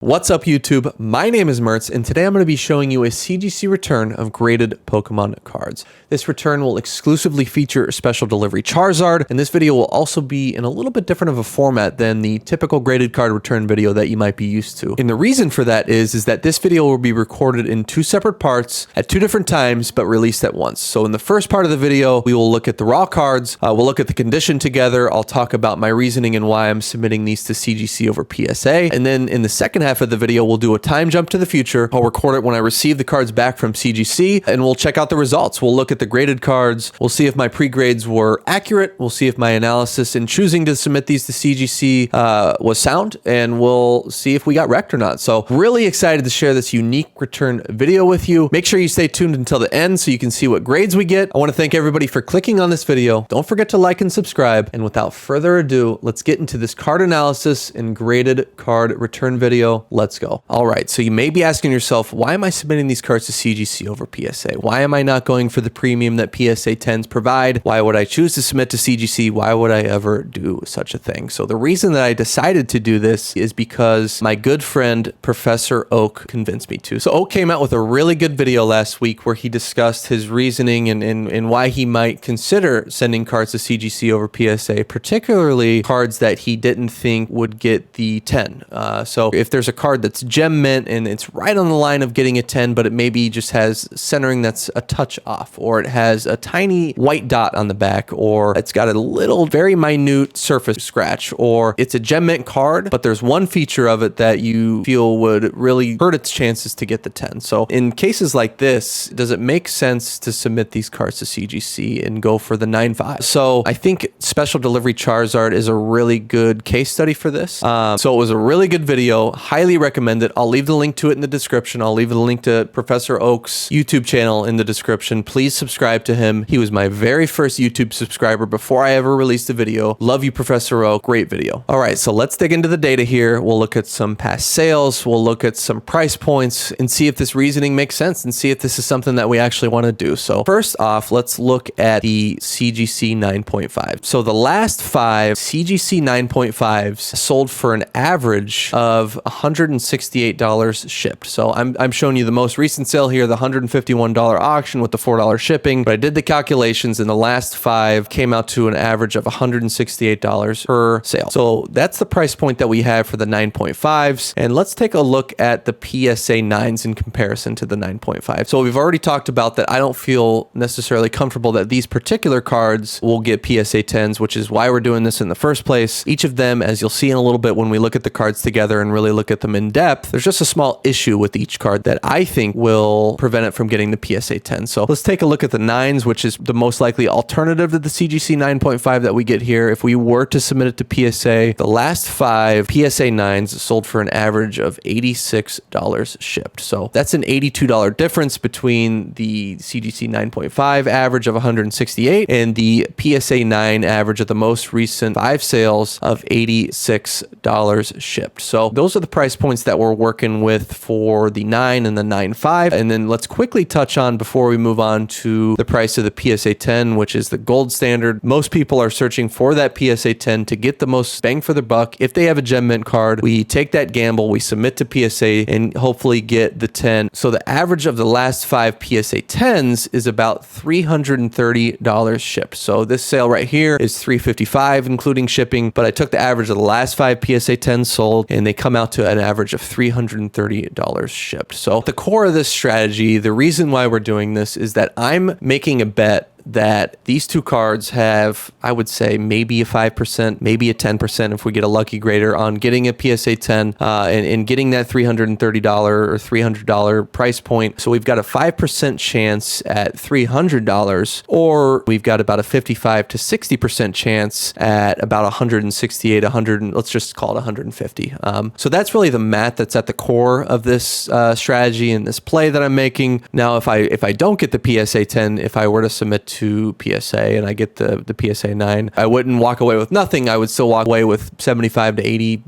What's up YouTube? My name is Mertz and today I'm going to be showing you a CGC return of graded Pokemon cards. This return will exclusively feature special delivery Charizard, and this video will also be in a little bit different of a format than the typical graded card return video that you might be used to. And the reason for that is that this video will be recorded in two separate parts at two different times but released at once. So in the first part of the video we will look at the raw cards, we'll look at the condition together, I'll talk about my reasoning and why I'm submitting these to CGC over PSA, and then in the second half of the video we'll do a time jump to the future. I'll record it when I receive the cards back from CGC and we'll check out the results. We'll look at the graded cards, we'll see if my pre-grades were accurate, we'll see if my analysis in choosing to submit these to CGC was sound, and we'll see if we got wrecked or not. So really excited to share this unique return video with you. Make sure you stay tuned until the end so you can see what grades we get. I want to thank everybody for clicking on this video. Don't forget to like and subscribe, and without further ado, let's get into this card analysis and graded card return video. Let's go. All right, so you may be asking yourself, why am I submitting these cards to CGC over PSA? Why am I not going for the premium that PSA 10s provide? Why would I choose to submit to CGC? Why would I ever do such a thing? So the reason that I decided to do this is because my good friend Professor Oak convinced me to. So Oak came out with a really good video last week where he discussed his reasoning and why he might consider sending cards to CGC over PSA, particularly cards that he didn't think would get the 10. So if there's a card that's gem mint and it's right on the line of getting a 10, but it maybe just has centering that's a touch off, or it has a tiny white dot on the back, or it's got a little very minute surface scratch, or it's a gem mint card, but there's one feature of it that you feel would really hurt its chances to get the 10. So in cases like this, does it make sense to submit these cards to CGC and go for the 9.5? So I think special delivery Charizard is a really good case study for this. So it was a really good video, highly recommend it. I'll leave the link to it in the description. I'll leave the link to Professor Oak's YouTube channel in the description. Please subscribe to him. He was my very first YouTube subscriber before I ever released a video. Love you, Professor Oak. Great video. All right, so let's dig into the data here. We'll look at some past sales. We'll look at some price points and see if this reasoning makes sense and see if this is something that we actually want to do. So first off, let's look at the CGC 9.5. So the last 5 CGC 9.5s sold for an average of $168 shipped. So I'm showing you the most recent sale here, the $151 auction with the $4 shipping, but I did the calculations and the last 5 came out to an average of $168 per sale. So that's the price point that we have for the 9.5s. And let's take a look at the PSA 9s in comparison to the 9.5. So we've already talked about that I don't feel necessarily comfortable that these particular cards will get PSA 10s, which is why we're doing this in the first place. Each of them, as you'll see in a little bit when we look at the cards together and really look at them in depth, there's just a small issue with each card that I think will prevent it from getting the PSA 10. So let's take a look at the 9s, which is the most likely alternative to the CGC 9.5 that we get here. If we were to submit it to PSA, the last 5 PSA 9s sold for an average of $86 shipped. So that's an $82 difference between the CGC 9.5 average of $168 and the PSA 9 average of the most recent 5 sales of $86 shipped. So those are the price points that we're working with for the 9 and the 9.5. And then let's quickly touch on, before we move on to the price of the PSA 10, which is the gold standard. Most people are searching for that PSA 10 to get the most bang for their buck. If they have a gem mint card, we take that gamble, we submit to PSA and hopefully get the 10. So the average of the last 5 PSA 10s is about $330 shipped. So this sale right here is $355 including shipping, but I took the average of the last 5 PSA 10s sold and they come out to an average of $330 shipped. So the core of this strategy, the reason why we're doing this is that I'm making a bet that these two cards have, I would say, maybe a 5%, maybe a 10% if we get a lucky grader on getting a PSA 10 and getting that $330 or $300 price point. So we've got a 5% chance at $300, or we've got about a 55 to 60% chance at about 168, 100, let's just call it 150. So that's really the math that's at the core of this strategy and this play that I'm making. Now, if I don't get the PSA 10, if I were to submit to PSA and I get the PSA 9, I wouldn't walk away with nothing. I would still walk away with $75 to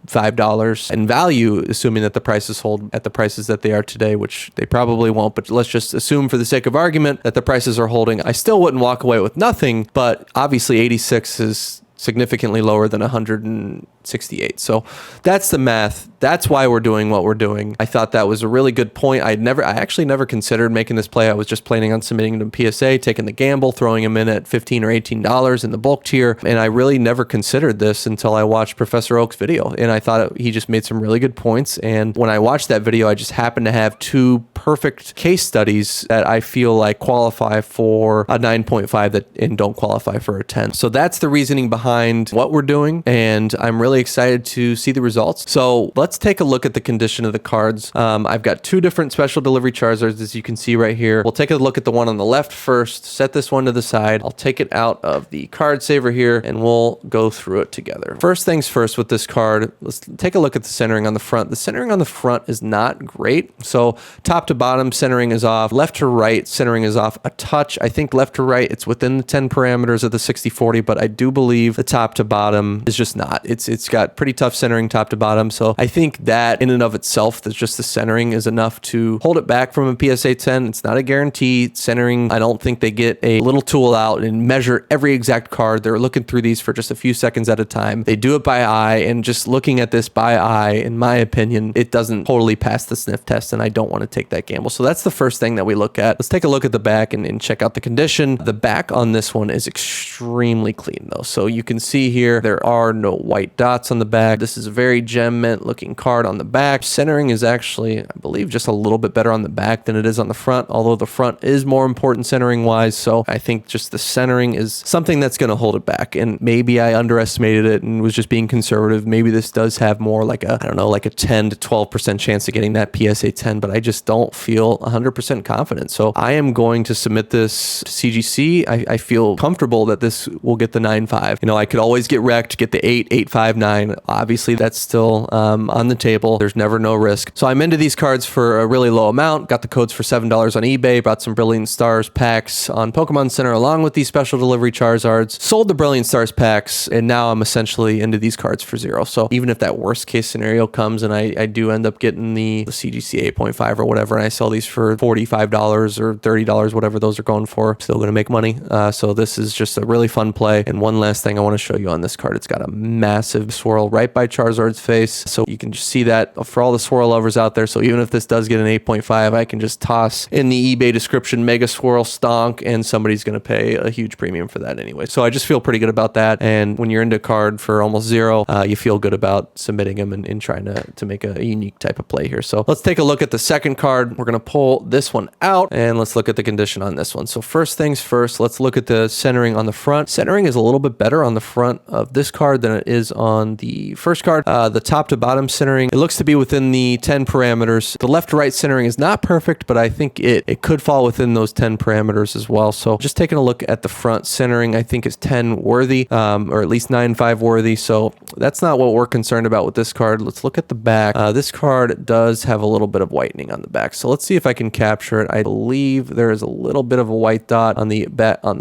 $85 in value, assuming that the prices hold at the prices that they are today, which they probably won't, but let's just assume for the sake of argument that the prices are holding. I still wouldn't walk away with nothing, but obviously 86 is significantly lower than 168. So that's the math. That's why we're doing what we're doing. I thought that was a really good point. I actually never considered making this play. I was just planning on submitting them to PSA, taking the gamble, throwing them in at $15 or $18 in the bulk tier. And I really never considered this until I watched Professor Oak's video. And I thought he just made some really good points. And when I watched that video, I just happened to have two perfect case studies that I feel like qualify for a 9.5 and don't qualify for a 10. So that's the reasoning behind what we're doing. And I'm really excited to see the results. So let's take a look at the condition of the cards. I've got two different special delivery Charizards, as you can see right here. We'll take a look at the one on the left first, set this one to the side. I'll take it out of the card saver here and we'll go through it together. First things first with this card, let's take a look at the centering on the front. The centering on the front is not great. So top to bottom centering is off, left to right centering is off a touch. I think left to right it's within the 10 parameters of the 60/40, but I do believe the top to bottom is just not. It's got pretty tough centering top to bottom. So I think that in and of itself, that's just the centering is enough to hold it back from a PSA 10. It's not a guarantee. Centering, I don't think they get a little tool out and measure every exact card. They're looking through these for just a few seconds at a time. They do it by eye, and just looking at this by eye, in my opinion, it doesn't totally pass the sniff test, and I don't want to take that gamble. So that's the first thing that we look at. Let's take a look at the back and check out the condition. The back on this one is extremely clean though. So you can see here, there are no white dots on the back. This is a very gem mint looking card on the back. Centering is actually, I believe, just a little bit better on the back than it is on the front, although the front is more important centering wise. So I think just the centering is something that's going to hold it back. And maybe I underestimated it and was just being conservative. Maybe this does have more like a, I don't know, like a 10 to 12% chance of getting that PSA 10, but I just don't feel 100% confident. So I am going to submit this to CGC. I feel comfortable that this will get the 9.5. You know, I could always get wrecked, get the 8, 8.5, 9. Obviously that's still on the table. There's never no risk. So I'm into these cards for a really low amount. Got the codes for $7 on eBay, brought some Brilliant Stars packs on Pokemon Center along with these special delivery Charizards, sold the Brilliant Stars packs, and now I'm essentially into these cards for $0. So even if that worst case scenario comes and I do end up getting the CGC 8.5 or whatever, and I sell these for $45 or $30, whatever those are going for, still going to make money. So this is just a really fun play. And one last thing I want to show you on this card, it's got a massive swirl right by Charizard's face. So you can just see that for all the swirl lovers out there. So even if this does get an 8.5, I can just toss in the eBay description mega swirl stonk and somebody's going to pay a huge premium for that anyway. So I just feel pretty good about that. And when you're into a card for almost $0, you feel good about submitting them and trying to make a unique type of play here. So let's take a look at the second card. We're going to pull this one out and let's look at the condition on this one. So first things first, let's look at the centering on the front. Centering is a little bit better on the front of this card than it is on the first card. The top to bottom centering, it looks to be within the 10 parameters. The left to right centering is not perfect, but I think it could fall within those 10 parameters as well. So just taking a look at the front centering, I think is 10 worthy, or at least 9.5 worthy. So that's not what we're concerned about with this card. Let's look at the back. This card does have a little bit of whitening on the back. So let's see if I can capture it. I believe there is a little bit of a white dot on the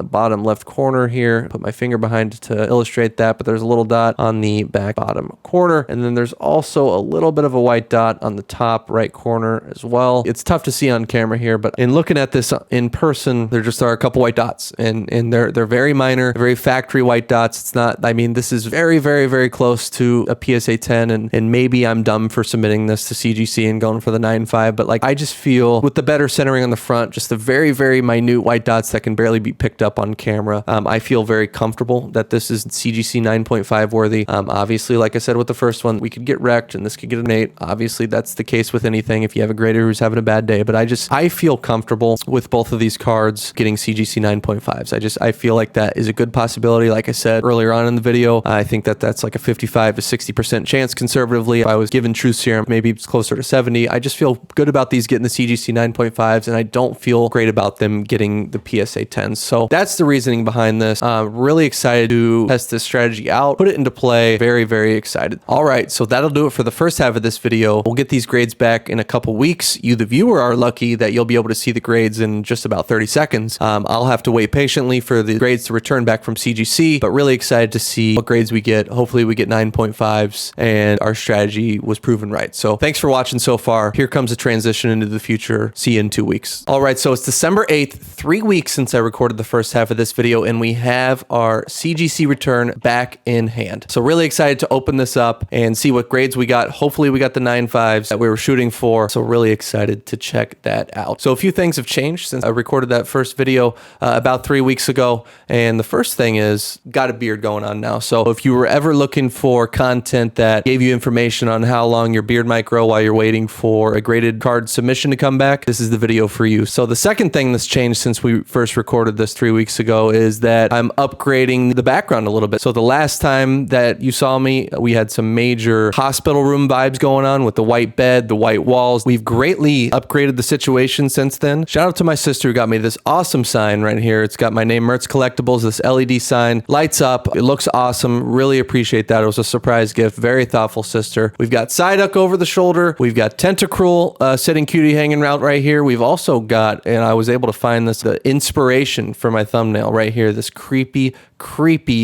bottom left corner here. Put my finger behind it to illustrate that, but there's a little dot on the back bottom corner. And then there's also a little bit of a white dot on the top right corner as well. It's tough to see on camera here, but in looking at this in person, there just are a couple white dots and they're very minor, very factory white dots. It's not, I mean, this is very, very, very close to a PSA 10 and maybe I'm dumb for submitting this to CGC and going for the 9.5, but like I just feel with the better centering on the front, just the very, very minute white dots that can barely be picked up on camera. I feel very comfortable that this is CGC 9.5 worthy. Obviously, like I said with the first one, we could get wrecked and this could get an 8. Obviously, that's the case with anything if you have a grader who's having a bad day, but I feel comfortable with both of these cards getting CGC 9.5s. I feel like that is a good possibility. Like I said earlier on in the video, I think that that's like a 55 to 60% chance conservatively. If I was given truth serum, maybe it's closer to 70. I just feel good about these getting the CGC 9.5s and I don't feel great about them getting the PSA 10s. So that's the reasoning behind this. Really excited to test this strategy out, put it into play. Very, very excited. All right, so that'll do it for the first half of this video. We'll get these grades back in a couple weeks. You, the viewer, are lucky that you'll be able to see the grades in just about 30 seconds. I'll have to wait patiently for the grades to return back from CGC, but really excited to see what grades we get. Hopefully we get 9.5s and our strategy was proven right. So thanks for watching so far. Here comes a transition into the future. See you in 2 weeks. All right, so it's December 8th, 3 weeks since I recorded the first half of this video, and we have our CGC return back in hand. So really excited to open this up and see what grades we got. Hopefully we got the 9.5s that we were shooting for. So really excited to check that out. So a few things have changed since I recorded that first video about 3 weeks ago. And the first thing is, got a beard going on now. So if you were ever looking for content that gave you information on how long your beard might grow while you're waiting for a graded card submission to come back, this is the video for you. So the second thing that's changed since we first recorded this 3 weeks ago is that I'm upgrading the background a little bit. So the last time that you saw me, we had some major hospital room vibes going on with the white bed, the white walls. We've greatly upgraded the situation since then. Shout out to my sister who got me this awesome sign right here. It's got my name, mertzcollectibles, this LED sign, lights up. It looks awesome. Really appreciate that. It was a surprise gift. Very thoughtful sister. We've got Psyduck over the shoulder. We've got Tentacruel sitting cutie hanging out right here. We've also got, and I was able to find this, the inspiration for my thumbnail right here, this creepy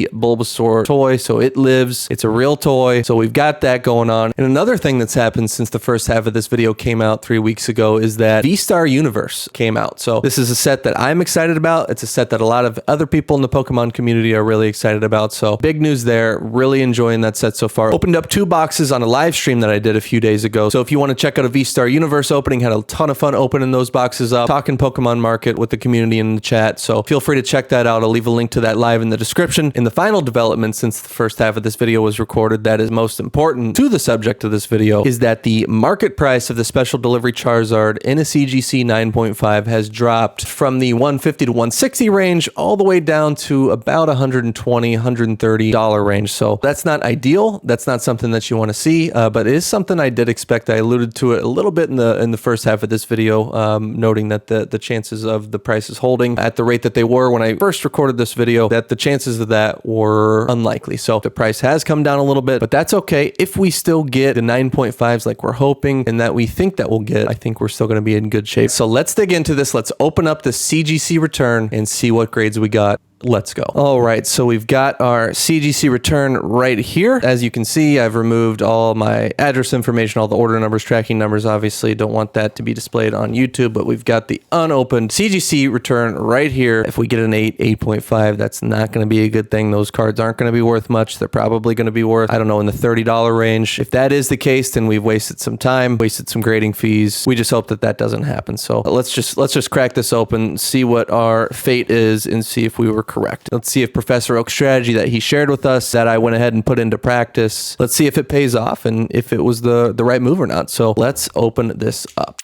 Bulbasaur toy. So it lives. It's a real toy. So we've got that going on. And another thing that's happened since the first half of this video came out 3 weeks ago is that V-Star Universe came out. So this is a set that I'm excited about. It's a set that a lot of other people in the Pokemon community are really excited about. So big news there. Really enjoying that set so far. Opened up 2 boxes on a live stream that I did a few days ago. So if you want to check out a V-Star Universe opening, had a ton of fun opening those boxes up, talking Pokemon market with the community in the chat. So feel free to check that out. I'll leave a link to that live in the description. In the final development since the first half of this video was recorded that is most important to the subject of this video is that the market price of the special delivery Charizard in a CGC 9.5 has dropped from the $150 to $160 range all the way down to about $120, $130 range. So that's not ideal. That's not something that you want to see, but it is something I did expect. I alluded to it a little bit in the first half of this video, noting that the chances of the prices holding at the rate that they were when I first recorded this video, that the chances of that were unlikely. So the price has come down a little bit, but that's okay. If we still get the 9.5s like we're hoping and that we think that we'll get, I think we're still going to be in good shape. So let's dig into this. Let's open up the CGC return and see what grades we got. Let's go. All right, so we've got our CGC return right here. As you can see, I've removed all my address information, all the order numbers, tracking numbers. Obviously, don't want that to be displayed on YouTube, but we've got the unopened CGC return right here. If we get an 8, 8.5, that's not going to be a good thing. Those cards aren't going to be worth much. They're probably going to be worth, I don't know, in the $30 range. If that is the case, then we've wasted some time, wasted some grading fees. We just hope that that doesn't happen. So let's just crack this open, see what our fate is, and see if we were correct. Let's see if Professor Oak's strategy that he shared with us that I went ahead and put into practice, let's see if it pays off and if it was the right move or not. So let's open this up.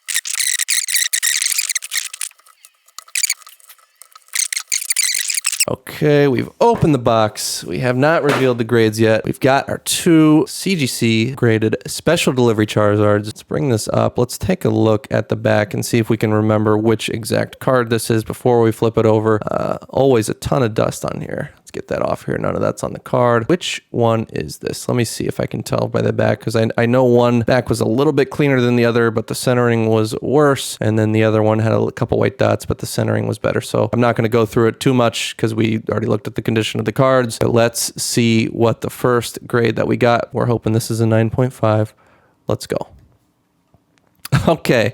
Okay, we've opened the box. We have not revealed the grades yet. We've got our 2 CGC graded special delivery Charizards. Let's bring this up. Let's take a look at the back and see if we can remember which exact card this is before we flip it over. Always a ton of dust on here. Let's get that off here. None of that's on the card. Which one is this? Let me see if I can tell by the back, because I know one back was a little bit cleaner than the other, but the centering was worse. And then the other one had a couple white dots, but the centering was better. So I'm not going to go through it too much because we already looked at the condition of the cards. But let's see what the first grade that we got. We're hoping this is a 9.5. Let's go. Okay,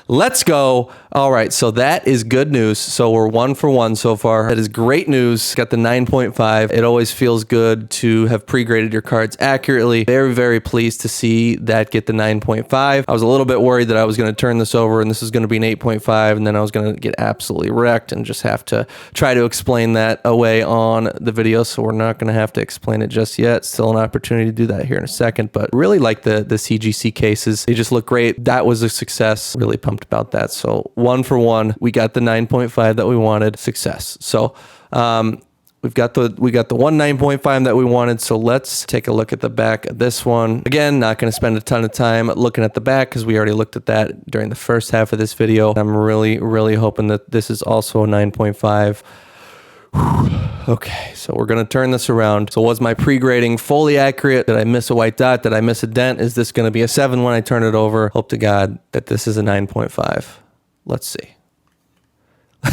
let's go. All right, so that is good news. So we're 1 for 1 so far. That is great news. Got the 9.5. It always feels good to have pre-graded your cards accurately. Very, very pleased to see that get the 9.5. I was a little bit worried that I was going to turn this over and this is going to be an 8.5, and then I was going to get absolutely wrecked and just have to try to explain that away on the video. So we're not going to have to explain it just yet. Still an opportunity to do that here in a second, but really like the CGC cases. They just look great. That was a success. Really pumped about that. So 1 for 1, we got the 9.5 that we wanted. Success. So we got the one 9.5 that we wanted. So let's take a look at the back of this one. Again, not going to spend a ton of time looking at the back because we already looked at that during the first half of this video. I'm really hoping that this is also a 9.5. Okay, so we're going to turn this around. So was my pre-grading fully accurate? Did I miss a white dot? Did I miss a dent? Is this going to be a 7 when I turn it over? Hope to God that this is a 9.5. Let's see.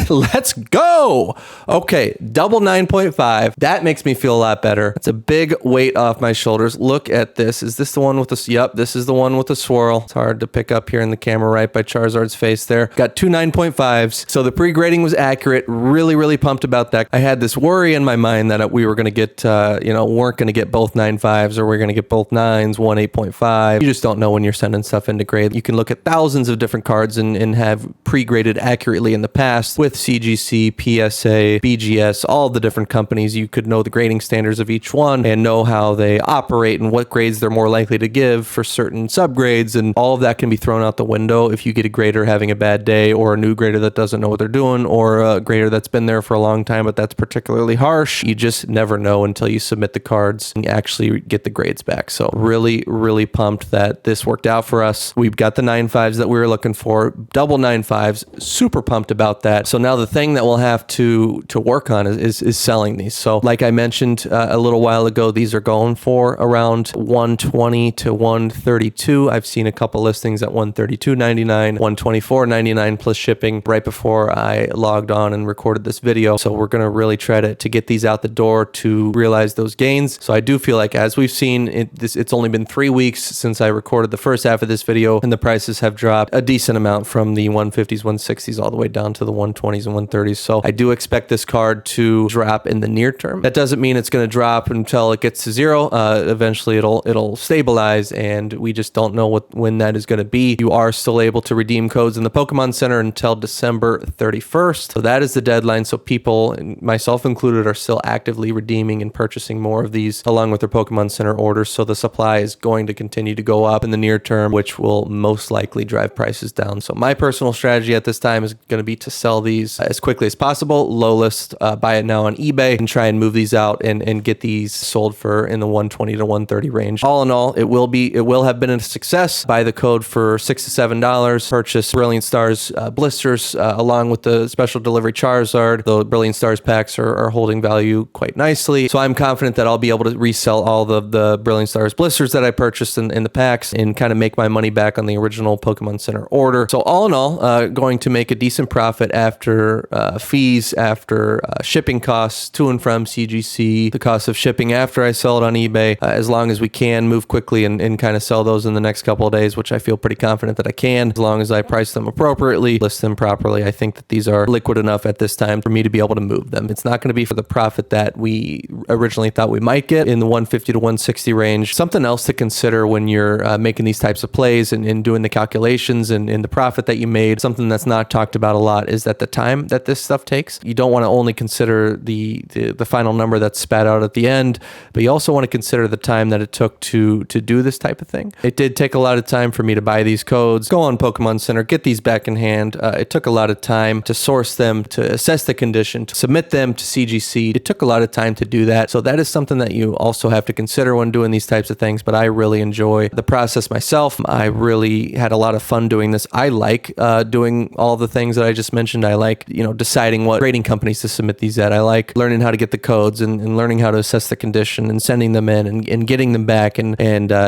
Let's go. Okay, double 9.5. That makes me feel a lot better. It's a big weight off my shoulders. Look at this. Is this the one with the... Yep, this is the one with the swirl. It's hard to pick up here in the camera right by Charizard's face there. Got two 9.5s. So the pre-grading was accurate. Really, really pumped about that. I had this worry in my mind that we were going to get, weren't going to get both 9.5s, or we're going to get both 9s, one 8.5. You just don't know when you're sending stuff into grade. You can look at thousands of different cards and have pre-graded accurately in the past with CGC, PSA, BGS, all the different companies. You could know the grading standards of each one and know how they operate and what grades they're more likely to give for certain subgrades, and all of that can be thrown out the window if you get a grader having a bad day, or a new grader that doesn't know what they're doing, or a grader that's been there for a long time but that's particularly harsh. You just never know until you submit the cards and actually get the grades back. So really, really pumped that this worked out for us. We've got the 9.5s that we were looking for, double 9.5s, super pumped about that. So now the thing that we'll have to work on is selling these. So like I mentioned a little while ago, these are going for around 120 to 132. I've seen a couple listings at 132.99, 124.99 plus shipping right before I logged on and recorded this video. So we're going to really try to get these out the door to realize those gains. So I do feel like, as we've seen, it's only been 3 weeks since I recorded the first half of this video, and the prices have dropped a decent amount from the 150s, 160s all the way down to the 120s and 130s. So I do expect this card to drop in the near term. That doesn't mean it's going to drop until it gets to zero. Eventually it'll stabilize, and we just don't know when that is going to be. You are still able to redeem codes in the Pokemon Center until December 31st. So that is the deadline. So people, myself included, are still actively redeeming and purchasing more of these along with their Pokemon Center orders. So the supply is going to continue to go up in the near term, which will most likely drive prices down. So my personal strategy at this time is going to be to sell these as quickly as possible. Low list, buy it now on eBay, and try and move these out and get these sold for in the 120 to 130 range. All in all, it will have been a success. Buy the code for $6 to $7. Purchase Brilliant Stars blisters along with the special delivery Charizard. The Brilliant Stars packs are holding value quite nicely. So I'm confident that I'll be able to resell all the Brilliant Stars blisters that I purchased in the packs and kind of make my money back on the original Pokemon Center order. So all in all, going to make a decent profit after fees, after shipping costs to and from CGC, the cost of shipping after I sell it on eBay, as long as we can move quickly and kind of sell those in the next couple of days, which I feel pretty confident that I can, as long as I price them appropriately, list them properly. I think that these are liquid enough at this time for me to be able to move them. It's not going to be for the profit that we originally thought we might get in the 150 to 160 range. Something else to consider when you're making these types of plays and doing the calculations and the profit that you made, something that's not talked about a lot, is that the time that this stuff takes. You don't want to only consider the final number that's spat out at the end, but you also want to consider the time that it took to do this type of thing. It did take a lot of time for me to buy these codes, go on Pokemon Center, get these back in hand. It took a lot of time to source them, to assess the condition, to submit them to CGC. It took a lot of time to do that. So that is something that you also have to consider when doing these types of things. But I really enjoy the process myself. I really had a lot of fun doing this. I like doing all the things that I just mentioned. I like, deciding what grading companies to submit these at. I like learning how to get the codes and learning how to assess the condition and sending them in and getting them back and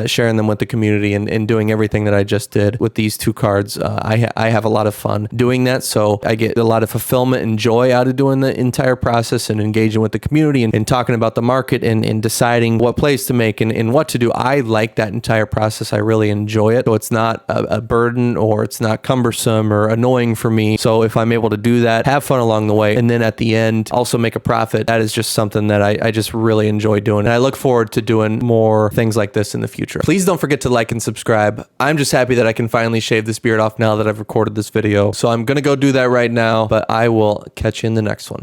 sharing them with the community and doing everything that I just did with these two cards. I have a lot of fun doing that. So I get a lot of fulfillment and joy out of doing the entire process and engaging with the community and talking about the market and deciding what plays to make and what to do. I like that entire process. I really enjoy it. So it's not a burden, or it's not cumbersome or annoying for me. So if I'm able to do that, have fun along the way, and then at the end also make a profit, that is just something that I just really enjoy doing. And I look forward to doing more things like this in the future. Please don't forget to like and subscribe. I'm just happy that I can finally shave this beard off now that I've recorded this video. So I'm going to go do that right now, but I will catch you in the next one.